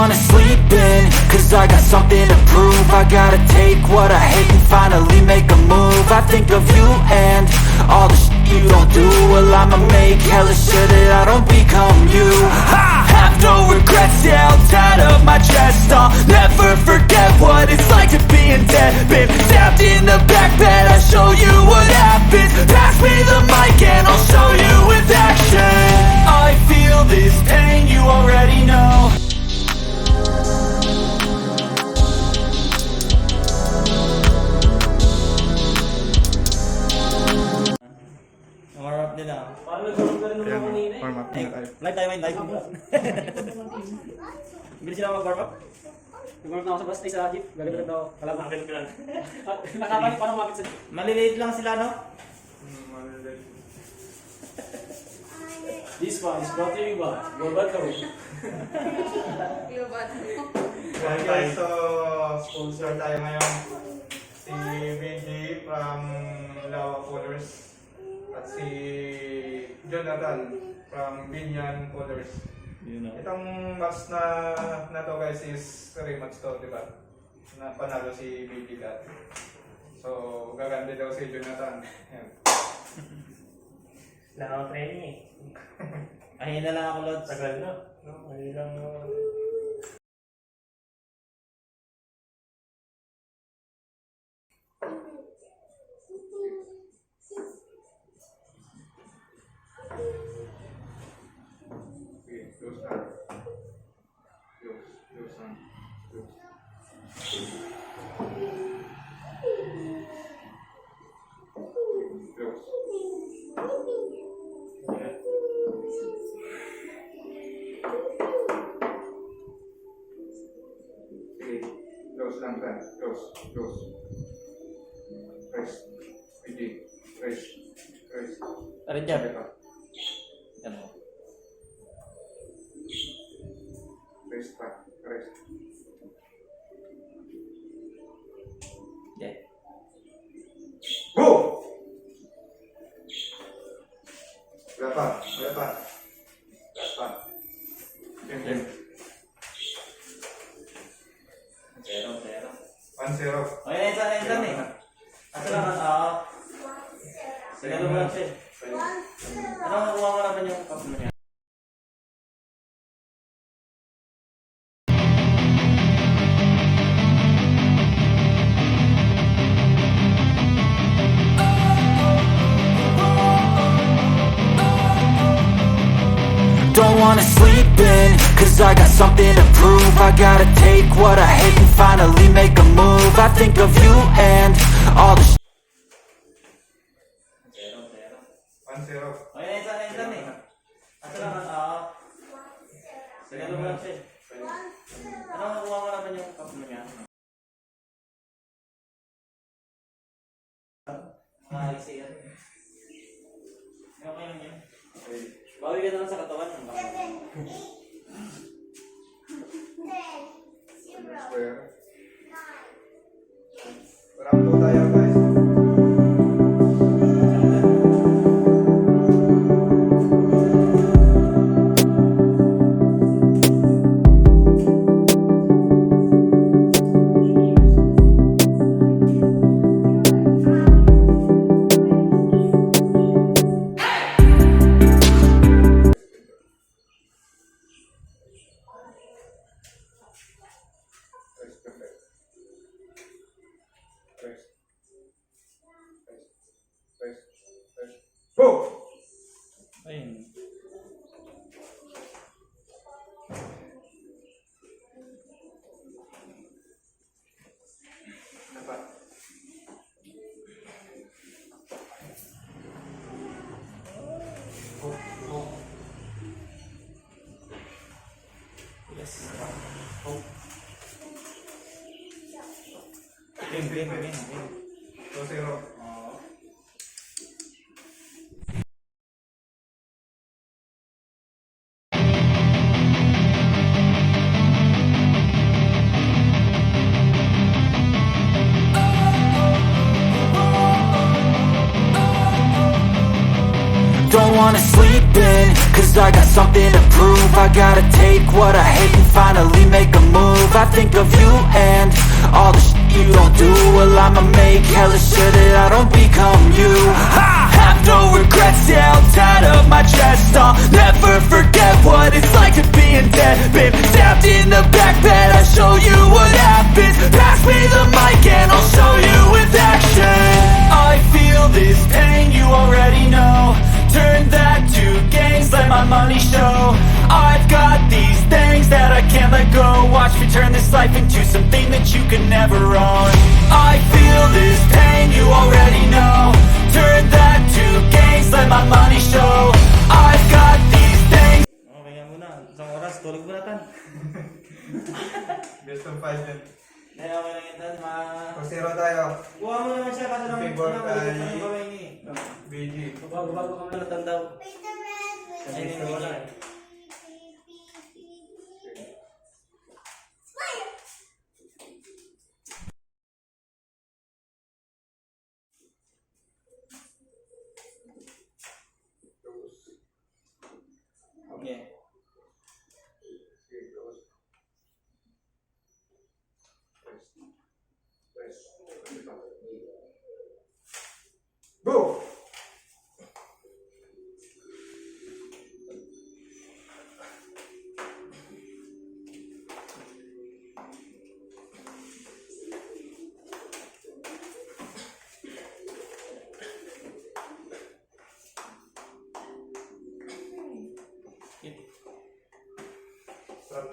wanna sleep in, cause I got something to prove. I gotta take what I hate and finally make a move. I think of you and all the shit you don't do. Well, I'ma make hella sure that I don't become you. I have no regrets, yeah, I'll tie up my chest. I'll never forget what it's like to be in debt. Been stabbed in the back bed, I'll show you what happens. Pass me the mic and I'll show you with action. I feel this pain, you already know. Warm up nila. Parang nagkaroon ka rin naman kanina eh. Warm up na tayo. Live tayo ngayon, live. Bilis sila mag-warm up. Nag-warm na ako sa bus stay sa jeep. Gagawin na ako. Kalamakin ko lang. Nakabalik pa ng makit sa... Maliliit lang sila, no? This one is brought to you by Global Kawin. Guys, so sponsor tayo ngayon. Si BJ from Lawa Colors at si Jonathan from Binyan Colors. Itong box na to guys is rematch to, di ba? Na panalo si BJ dati. So gaganda daw si Jonathan. Yan. Lang training eh. Ayun na lang ako, Lods. Tagal na. No? Ayun lang. Okay, close na. Close na. Close. Okay, close lang friend. Close. Press. BJ. Press. Arin dyan. Ito. Yan mo. Press pa. Press. Yeah. Go! Wala pa. Game. 0-0. 1-0. Okay, na eh. Asa lang, siguro mo lang siya. Ano, makuha mo naman yung cup mo niya. Don't wanna sleep in, cause I got something to prove. I gotta take what I hate and finally make a move. I think of you and all the 0-0. 1-0. Okay, na eh. Asa lang, siguro mo lang siya. Ano, makuha mo naman yung cup mo niya. Easy yan. Okay lang yan. Bawi ka na lang sa katawan. Square. Round 2 tayo guys. Press. Go! Ayun. Dapat. Go. Yes. Game. 2-0. Don't wanna sleep sleeping, cause I got something to prove. I gotta take what I hate and finally make a move. I think of you and all the shit you don't do. Well, I'ma make hella sure that I don't become you. I have no regrets, yeah, I'll tie up my chest. I'll never forget what it's like to being dead. Been stabbed in the back bed, I'll show you what happens. Pass me the mic and I'll show you with action. I feel this pain, you already know. Turn that to gains, let my money show. I've got these things that I can't let go. Watch me turn this life into something that you could never own. I feel this pain, you already know. Turn that to gains, let my money show. I've got these things. Okay nga muna. Isang oras, tulog mo na tan. Best of 5 din. Okay lang yan tan. Pag-zero tayo. Kuha mo naman siya kasi naman Favor kay gawin niya eh. BG. Bago ka Ano muna. tan daw? Ay, hindi wala eh. Okay. Go!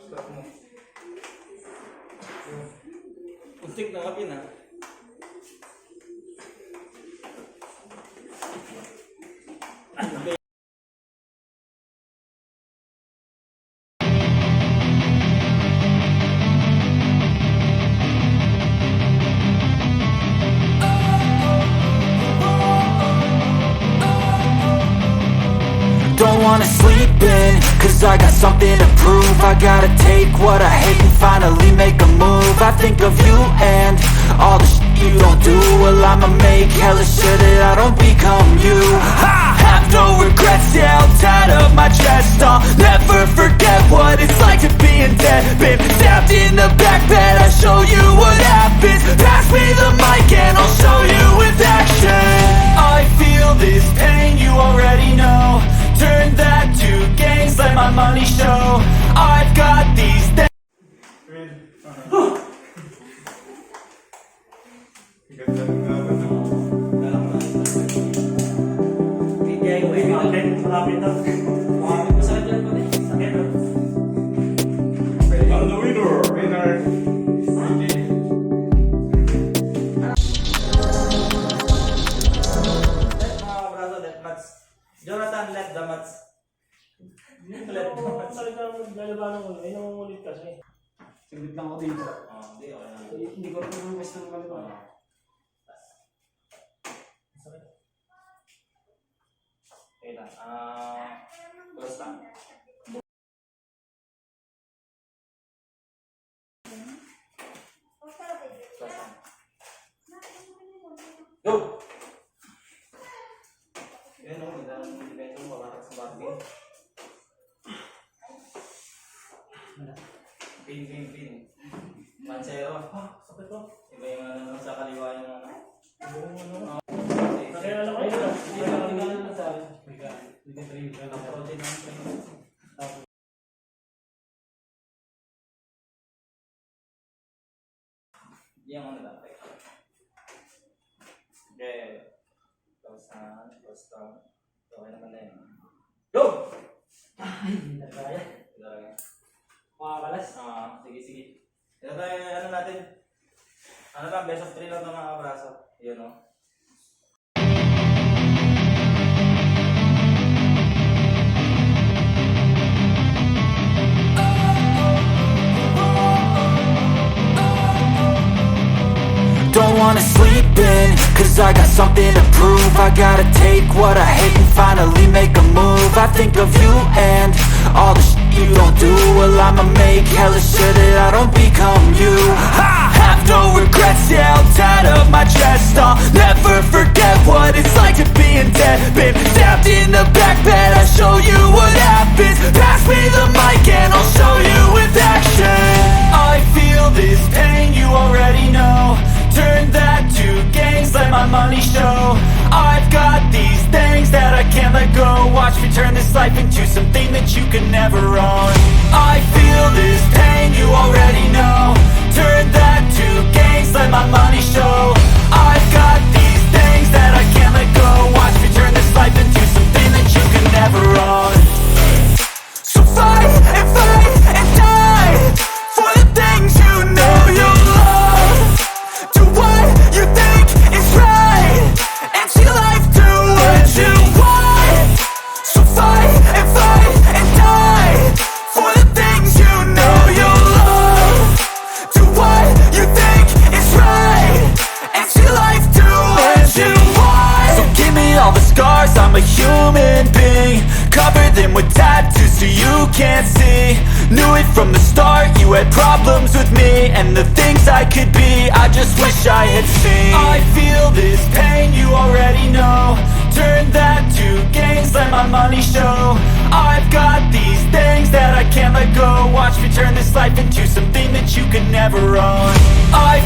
Stop mo. Untik na kapin ha. Don't wanna sleep in, cause I got something to prove. I gotta take what I hate and finally make a move. I think of you and all the shit you don't do. Well, I'ma make hella sure that I don't become you. I have no regrets, yeah, I'll tie up my chest. I'll never forget what it's like to being dead. Been stabbed in the back bed, I'll show you what happens. Pass me the mic and I'll show you with action. I feel this pain, you already know. Turn that to gains, let my money show. I've got these things. Ganda ng laban na. Bigay ko eh. Malapit na. Malapit na sa kanya pa rin. Sakit na. And the winner! Winner! BG. Let mga kabraso, let mats. Jonathan, let the mats. Let the mats. Talagang lalabanan ko. Ay, nangungulit kasi. Saglit lang ako dito. Hindi, okay na. Hindi ko rin yung best ng kalimutan. Okay na. Cross lang. Cross lang. Go! Yan o, medyo makakat sa bagay. Pin. 1-0. Sakit to. Iba yung ano sa kaliwa yung ano. Kaya alam ko yun. Hindi ka lang na sa akin. Yung ano lang. Okay. Close down. Okay naman na yun. Go! Hindi na kaya. Talaga. Makakalas. Sige. Ito tayo, ano natin? Ano lang, best of 3 lang ng mga kabraso. Yun o. Don't wanna sleep in, cause I got something to prove. I gotta take what I hate and finally make a move. I think of you and all the shit you don't do. Well, I'ma make hella sure that I don't become you. I have no regrets, yeah, I'll tie up my chest. I'll never forget what it's like to being dead. Been stabbed in the back bed, I'll show you turn this life into something that you can never own. I feel this pain, you already know. Turn that to gains, let my money show. I've got these things that I can't let go. Watch me turn this life into something that you can never own. So fight and die for the things you know you love. Do what you think is right and see life do what you want. So fight and die for the things you know you love. Do what you think is right and see life do what you want. So give me all the scars, I'm a human being. Cover them with tattoos so you can't see. Knew it from the start, you had problems with me and the things I could be, I just wish I had seen. I feel this pain, you already know. Turn that to gains, let my money show. I've got these things that I can't let go. Watch me turn this life into something that you can never own. I